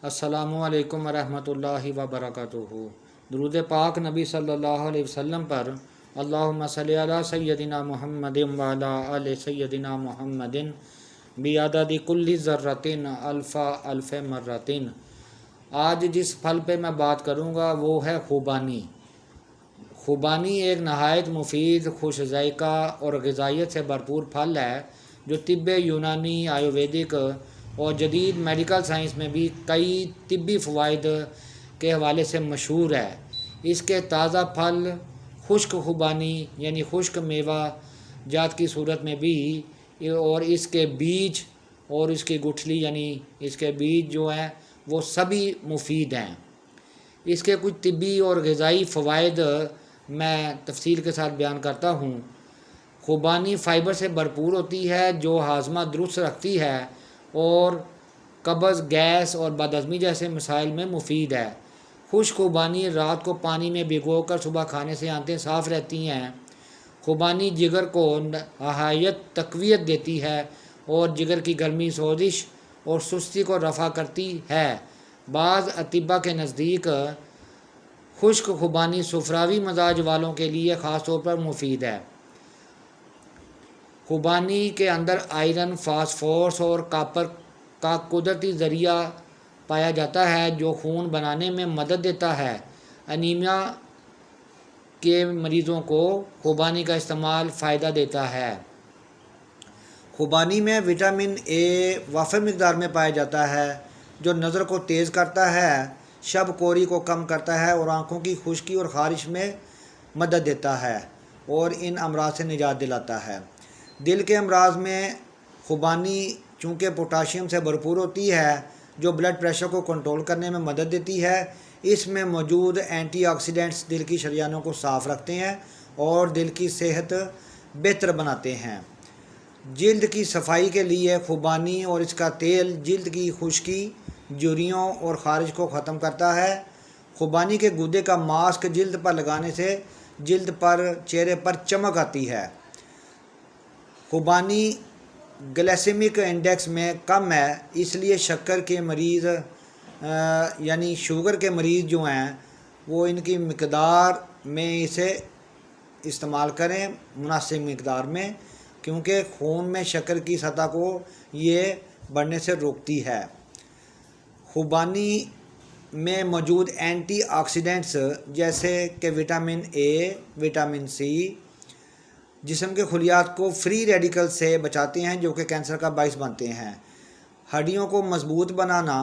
अस्सलामु अलैकुम वरहमतुल्लाहि वबरकातुहू। दुरूद पाक नबी सल्लल्लाहु अलैहि वसल्लम पर अल्लाहुम्मा सल्लि अला सय्यदिना मुहम्मदिन व अला आलि सय्यदिना मुहम्मदिन बिअददि कुल्ली ज़र्रतिन अल्फ़ा अल्फ़े मर्रतिन। आज जिस फल पे मैं बात करूँगा वो है खुबानी। खुबानी एक नहायत मुफीद, खुश जायका और ग़िज़ाइयत से भरपूर फल है जो तिब्बे यूनानी, आयुर्वेदिक और जदीद मेडिकल साइंस में भी कई तिब्बी फ़वाइद के हवाले से मशहूर है। इसके ताज़ा फल खुश्क खुबानी यानी खुश्क मेवा जात की सूरत में भी, और इसके बीज और इसकी गुठली यानी इसके बीज जो हैं वो सभी मुफीद हैं। इसके कुछ तिब्बी और ग़िज़ाई फ़वाइद मैं तफसील के साथ बयान करता हूँ। खुबानी फ़ाइबर से भरपूर होती है जो हाज़मा दुरुस्त रखती है और कब्ज़, गैस और बदहज़मी जैसे मसाइल में मुफीद है। खुश्क खुबानी रात को पानी में भिगोकर सुबह खाने से आंतें साफ़ रहती हैं। खुबानी जिगर को नहायत तक़वियत देती है और जिगर की गर्मी, सोजिश और सुस्ती को रफ़ा करती है। बाज़ अतिबा के नज़दीक खुश्क खुबानी सुफरावी मजाज वालों के लिए ख़ास तौर पर मुफीद है। खुबानी के अंदर आयरन, फास्फोरस और कापर का कुदरती ज़रिया पाया जाता है जो खून बनाने में मदद देता है। अनीमिया के मरीज़ों को खुबानी का इस्तेमाल फ़ायदा देता है। खुबानी में विटामिन ए वाफ़िर मिक़दार में पाया जाता है जो नज़र को तेज़ करता है, शब कोरी को कम करता है और आँखों की खुश्की और ख़ारिश में मदद देता है और इन अमराज से निजात दिलाता है। दिल के अमराज में खुबानी चूँकि पोटाशियम से भरपूर होती है जो ब्लड प्रेशर को कंट्रोल करने में मदद देती है। इसमें मौजूद एंटीऑक्सीडेंट्स दिल की शरियानों को साफ़ रखते हैं और दिल की सेहत बेहतर बनाते हैं। जिल्द की सफाई के लिए खुबानी और इसका तेल जिल्द की खुश्की, झुर्रियों और ख़ारिश को ख़त्म करता है। खुबानी के गूदे का मास्क जिल्द पर लगाने से जिल्द पर, चेहरे पर चमक आती है। खुबानी ग्लाइसेमिक इंडेक्स में कम है, इसलिए शक्कर के मरीज़ यानी शुगर के मरीज़ जो हैं वो इनकी मिक़दार में इसे इस्तेमाल करें, मुनासिब मिक़दार में, क्योंकि खून में शक्कर की सतह को ये बढ़ने से रोकती है। खुबानी में मौजूद एंटीऑक्सीडेंट्स जैसे कि विटामिन ए, विटामिन सी जिस्म के खुलियात को फ्री रेडिकल से बचाते हैं जो कि कैंसर का बाइस बनते हैं। हड्डियों को मजबूत बनाना